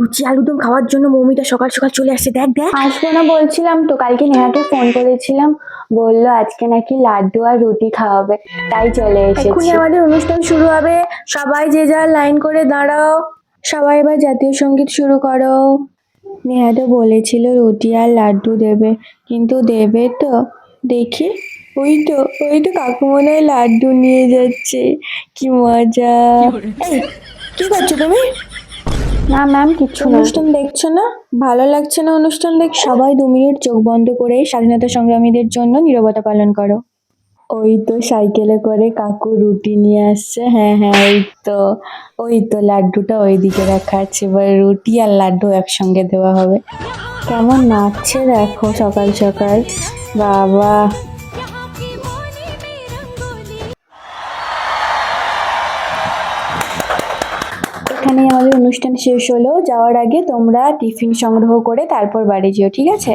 লুচি আলুদম খাওয়ার জন্য মৌমিতা সকাল সকাল চলে আসছে, দেখ দেখ। আসবো না বলছিলাম তো, কালকে নেহাকে ফোন করেছিলাম, বললো আজকে নাকি লাড্ডু আর রুটি খাওয়াবে, তাই চলে এক্ষুনি এসেছি। আমাদের অনুষ্ঠান শুরু হবে, সবাই যে যার লাইন করে দাঁড়াও। সবাই এবার জাতীয় সঙ্গীত শুরু করো। নেহা তো বলেছিল রুটি আর লাড্ডু দেবে, কিন্তু দেবে তো? দেখি। ওই তো, ওই তো কাকু মনে হয় লাড্ডু নিয়ে যাচ্ছে, কি মজা। এই, কি করছো তুমি? না ম্যাম, কিচ্ছু না। অনুষ্ঠান দেখছো না? ভালো লাগছে না অনুষ্ঠান দেখ? সবাই 2 মিনিট চোখ বন্ধ করে স্বাধীনতা সংগ্রামীদের জন্য নীরবতা পালন করো। ওই তো সাইকেলে করে কাকু রুটি নিয়ে আসছে, হ্যাঁ হ্যাঁ, ওই তো লাড্ডুটা ওইদিকে রাখা আছে, এবার রুটি আর লাড্ডু একসঙ্গে দেওয়া হবে। কেমন নাচছে দেখো সকাল সকাল, বাবা। এখানেই আমাদের অনুষ্ঠান শেষ হলো। যাওয়ার আগে তোমরা টিফিন সংগ্রহ করে তারপর বাড়ি যেও, ঠিক আছে?